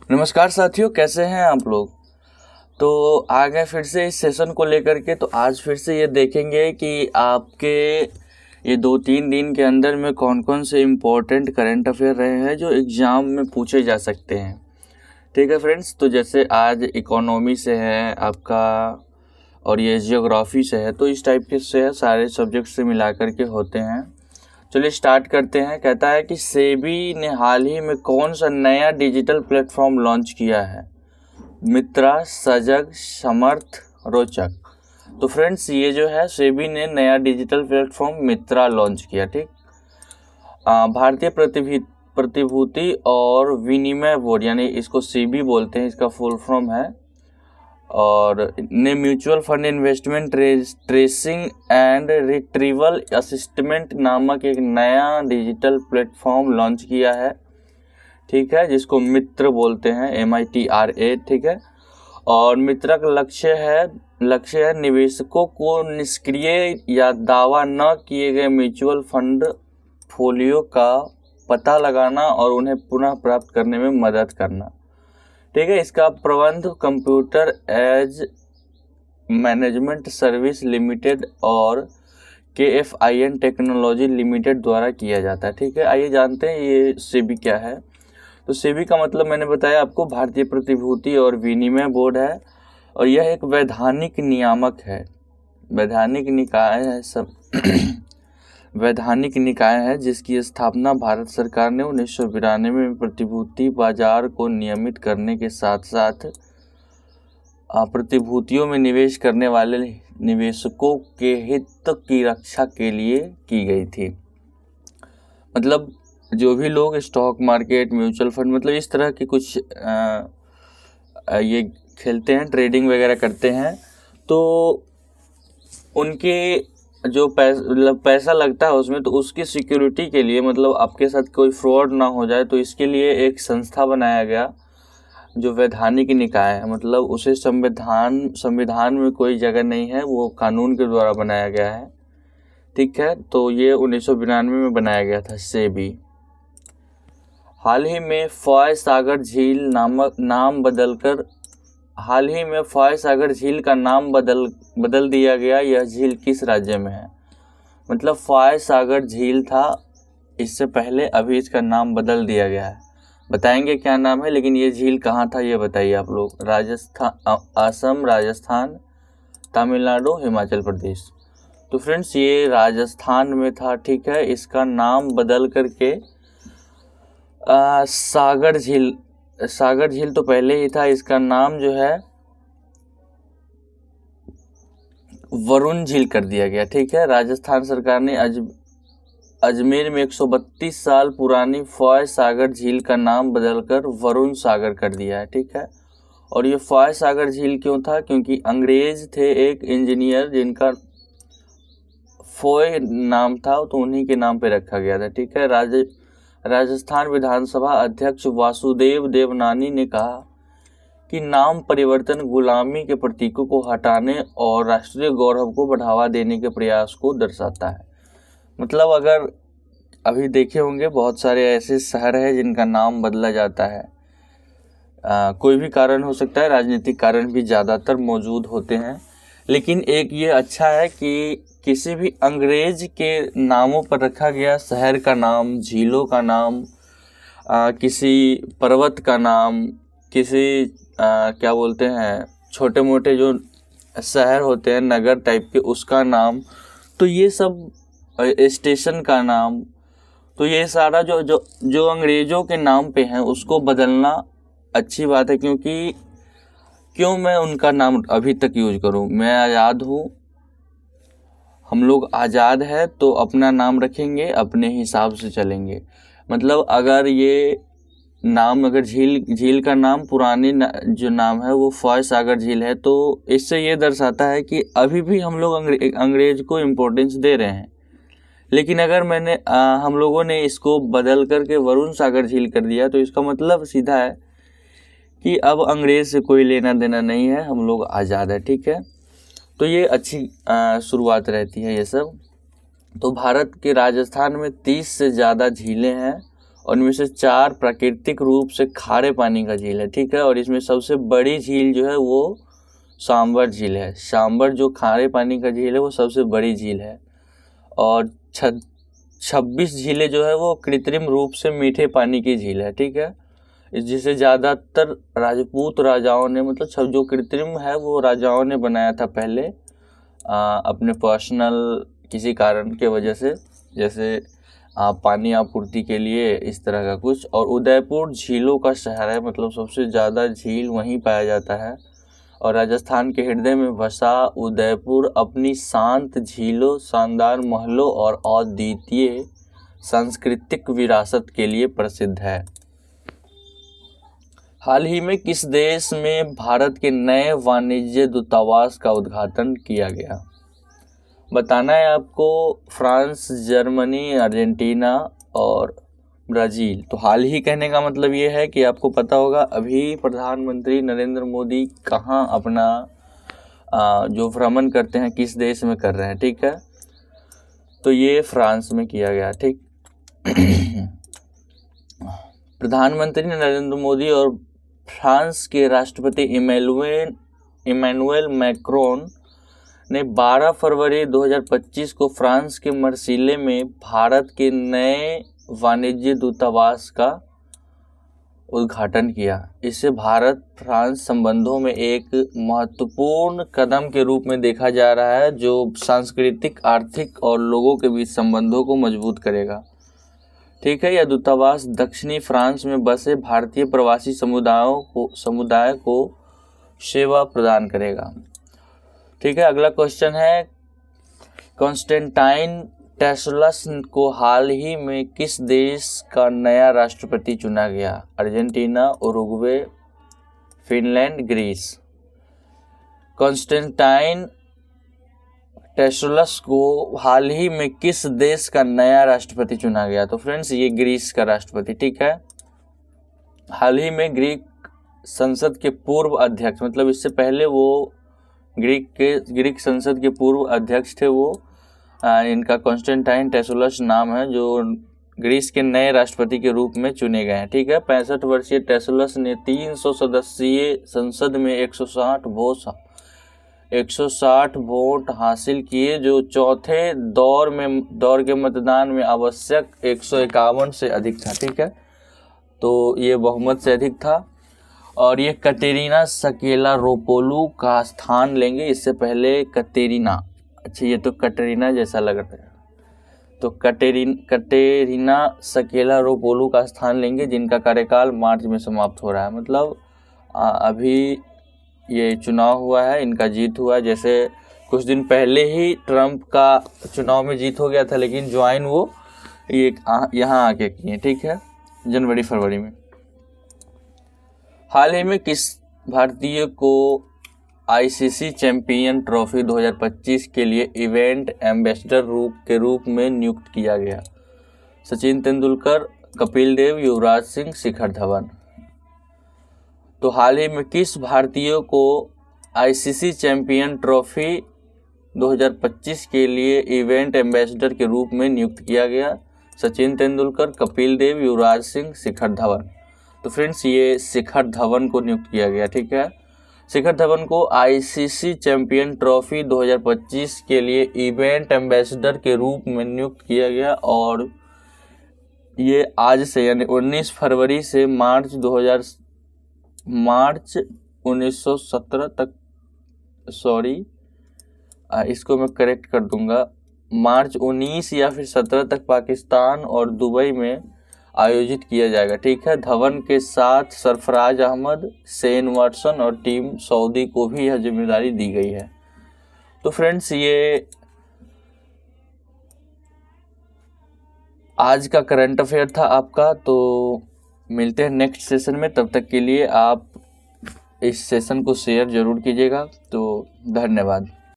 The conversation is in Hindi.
नमस्कार साथियों, कैसे हैं आप लोग। तो आ गए फिर से इस सेशन को लेकर के। तो आज फिर से ये देखेंगे कि आपके ये 2-3 दिन के अंदर में कौन कौन से इम्पोर्टेंट करंट अफेयर रहे हैं जो एग्ज़ाम में पूछे जा सकते हैं। ठीक है फ्रेंड्स, तो जैसे आज इकोनॉमी से है आपका और ये जियोग्राफी से है, तो इस टाइप के से सारे सब्जेक्ट से मिला कर के होते हैं। चलिए स्टार्ट करते हैं। कहता है कि सेबी ने हाल ही में कौन सा नया डिजिटल प्लेटफॉर्म लॉन्च किया है। मित्रा, सजग, समर्थ, रोचक। तो फ्रेंड्स ये जो है सेबी ने नया डिजिटल प्लेटफॉर्म मित्रा लॉन्च किया। ठीक, भारतीय प्रतिभूति और विनिमय बोर्ड यानी इसको सेबी बोलते हैं, इसका फुल फॉर्म है, और ने mutual fund investment tracing and retrieval असिस्टमेंट नामक एक नया डिजिटल प्लेटफॉर्म लॉन्च किया है। ठीक है, जिसको मित्र बोलते हैं, MITRA। ठीक है, और मित्रा का लक्ष्य है निवेशकों को निष्क्रिय या दावा न किए गए म्यूचुअल फंड फोलियो का पता लगाना और उन्हें पुनः प्राप्त करने में मदद करना। ठीक है, इसका प्रबंध computer age management service limited और KFIN टेक्नोलॉजी लिमिटेड द्वारा किया जाता है। ठीक है, आइए जानते हैं ये सेबी क्या है। तो सेबी का मतलब मैंने बताया आपको, भारतीय प्रतिभूति और विनिमय बोर्ड है, और यह एक वैधानिक नियामक है, वैधानिक निकाय है सब वैधानिक निकाय है जिसकी स्थापना भारत सरकार ने 1992 में प्रतिभूति बाजार को नियमित करने के साथ साथ प्रतिभूतियों में निवेश करने वाले निवेशकों के हित की रक्षा के लिए की गई थी। मतलब जो भी लोग स्टॉक मार्केट, म्यूचुअल फंड, मतलब इस तरह के कुछ ये खेलते हैं, ट्रेडिंग वगैरह करते हैं, तो उनके जो पैसा लगता है उसमें, तो उसकी सिक्योरिटी के लिए, मतलब आपके साथ कोई फ्रॉड ना हो जाए, तो इसके लिए एक संस्था बनाया गया जो वैधानिक निकाय है। मतलब उसे संविधान में कोई जगह नहीं है, वो कानून के द्वारा बनाया गया है। ठीक है, तो ये 1992 में बनाया गया था सेबी। हाल ही में फॉय सागर झील का नाम बदल दिया गया। यह झील किस राज्य में है। मतलब फॉय सागर झील था इससे पहले, अभी इसका नाम बदल दिया गया है। बताएंगे क्या नाम है, लेकिन ये झील कहाँ था ये बताइए आप लोग। राजस्थान, असम, राजस्थान, तमिलनाडु, हिमाचल प्रदेश। तो फ्रेंड्स ये राजस्थान में था। ठीक है, इसका नाम बदल करके सागर झील तो पहले ही था, इसका नाम जो है वरुण झील कर दिया गया। ठीक है, राजस्थान सरकार ने अजमेर में 132 साल पुरानी फॉय सागर झील का नाम बदलकर वरुण सागर कर दिया है। ठीक है, और ये फॉय सागर झील क्यों था, क्योंकि अंग्रेज थे एक इंजीनियर जिनका फॉय नाम था, तो उन्हीं के नाम पे रखा गया था। ठीक है, राजस्थान विधानसभा अध्यक्ष वासुदेव देवनानी ने कहा कि नाम परिवर्तन गुलामी के प्रतीकों को हटाने और राष्ट्रीय गौरव को बढ़ावा देने के प्रयास को दर्शाता है। मतलब अगर अभी देखे होंगे बहुत सारे ऐसे शहर हैं जिनका नाम बदला जाता है, कोई भी कारण हो सकता है, राजनीतिक कारण भी ज़्यादातर मौजूद होते हैं, लेकिन एक ये अच्छा है कि किसी भी अंग्रेज के नामों पर रखा गया शहर का नाम, झीलों का नाम, किसी पर्वत का नाम, किसी क्या बोलते हैं छोटे मोटे जो शहर होते हैं नगर टाइप के, उसका नाम, तो ये सब स्टेशन का नाम, तो ये सारा जो अंग्रेजों के नाम पे हैं उसको बदलना अच्छी बात है। क्योंकि क्यों मैं उनका नाम अभी तक यूज करूं। मैं आज़ाद हूँ, हम लोग आज़ाद है, तो अपना नाम रखेंगे, अपने हिसाब से चलेंगे। मतलब अगर ये नाम, अगर झील का नाम पुरानी जो नाम है वो फॉय सागर झील है, तो इससे ये दर्शाता है कि अभी भी हम लोग अंग्रेज को इम्पोर्टेंस दे रहे हैं। लेकिन अगर हम लोगों ने इसको बदल करके वरुण सागर झील कर दिया, तो इसका मतलब सीधा है कि अब अंग्रेज से कोई लेना देना नहीं है, हम लोग आज़ाद है। ठीक है, तो ये अच्छी शुरुआत रहती है ये सब। तो भारत के राजस्थान में 30 से ज़्यादा झीलें हैं और इनमें से 4 प्राकृतिक रूप से खारे पानी का झील है, ठीक है। और इसमें सबसे बड़ी झील जो है वो सांबर झील है। सांबर जो खारे पानी का झील है वो सबसे बड़ी झील है। और 26 झीलें जो है वो कृत्रिम रूप से मीठे पानी की झील है, ठीक है। जिसे ज़्यादातर राजपूत राजाओं ने, मतलब सब जो कृत्रिम है वो राजाओं ने बनाया था पहले अपने पर्सनल किसी कारण के वजह से, जैसे पानी आपूर्ति के लिए, इस तरह का कुछ। और उदयपुर झीलों का शहर है, मतलब सबसे ज़्यादा झील वहीं पाया जाता है। और राजस्थान के हृदय में बसा उदयपुर अपनी शांत झीलों, शानदार महलों और अद्वितीय सांस्कृतिक विरासत के लिए प्रसिद्ध है। हाल ही में किस देश में भारत के नए वाणिज्य दूतावास का उद्घाटन किया गया? बताना है आपको। फ्रांस, जर्मनी, अर्जेंटीना और ब्राज़ील। तो हाल ही कहने का मतलब ये है कि आपको पता होगा अभी प्रधानमंत्री नरेंद्र मोदी कहाँ अपना जो भ्रमण करते हैं किस देश में कर रहे हैं, ठीक है। तो ये फ्रांस में किया गया, ठीक। प्रधानमंत्री नरेंद्र मोदी और फ्रांस के राष्ट्रपति इमैनुएल मैक्रोन ने 12 फरवरी 2025 को फ्रांस के मार्सिले में भारत के नए वाणिज्य दूतावास का उद्घाटन किया। इसे भारत फ्रांस संबंधों में एक महत्वपूर्ण कदम के रूप में देखा जा रहा है, जो सांस्कृतिक, आर्थिक और लोगों के बीच संबंधों को मजबूत करेगा, ठीक है। यह दूतावास दक्षिणी फ्रांस में बसे भारतीय प्रवासी समुदाय को सेवा प्रदान करेगा, ठीक है। अगला क्वेश्चन है, कॉन्स्टेंटाइन टेसलस को हाल ही में किस देश का नया राष्ट्रपति चुना गया? Argentina, Uruguay, Finland, Greece. Constantine Tasoulas को हाल ही में किस देश का नया राष्ट्रपति चुना गया? तो फ्रेंड्स ये ग्रीस का राष्ट्रपति, ठीक है। हाल ही में ग्रीक संसद के पूर्व अध्यक्ष, मतलब इससे पहले वो ग्रीक संसद के पूर्व अध्यक्ष थे वो, इनका कॉन्स्टेंटाइन टेसलस नाम है, जो ग्रीस के नए राष्ट्रपति के रूप में चुने गए हैं, ठीक है। 65 वर्षीय टेसलस ने 300 सदस्यीय संसद में 160 वोट हासिल किए, जो चौथे दौर के मतदान में आवश्यक 151 से अधिक था, ठीक है। तो ये बहुमत से अधिक था। और ये कटेरिना सकेलारोपोलू का स्थान लेंगे। इससे पहले कटेरिना, अच्छा ये तो कटरीना जैसा लग रहा है, तो कटेरिना सकेलारोपोलू का स्थान लेंगे, जिनका कार्यकाल मार्च में समाप्त हो रहा है। मतलब अभी ये चुनाव हुआ है, इनका जीत हुआ। जैसे कुछ दिन पहले ही ट्रंप का चुनाव में जीत हो गया था, लेकिन ज्वाइन वो ये यहाँ आके किए, ठीक है, जनवरी फरवरी में। हाल ही में किस भारतीय को आईसीसी चैंपियन ट्रॉफी 2025 के लिए इवेंट एम्बेसडर के रूप में नियुक्त किया गया? सचिन तेंदुलकर, कपिल देव, युवराज सिंह, शिखर धवन। तो हाल ही में किस भारतीय को आईसीसी चैंपियन ट्रॉफी 2025 के लिए इवेंट एम्बेसडर के रूप में नियुक्त किया गया? सचिन तेंदुलकर, कपिल देव, युवराज सिंह, शिखर धवन। तो फ्रेंड्स ये शिखर धवन को नियुक्त किया गया, ठीक है। शिखर धवन को आईसीसी चैंपियन ट्रॉफी 2025 के लिए इवेंट एम्बेसडर के रूप में नियुक्त किया गया, और ये आज से यानी 19 फरवरी से मार्च 1917 तक, इसको मैं करेक्ट कर दूंगा, मार्च 19 या फिर 17 तक पाकिस्तान और दुबई में आयोजित किया जाएगा, ठीक है। धवन के साथ सरफराज अहमद, शेन वाटसन और टीम सऊदी को भी यह जिम्मेदारी दी गई है। तो फ्रेंड्स ये आज का करंट अफेयर था आपका। तो मिलते हैं नेक्स्ट सेशन में, तब तक के लिए आप इस सेशन को शेयर जरूर कीजिएगा। तो धन्यवाद।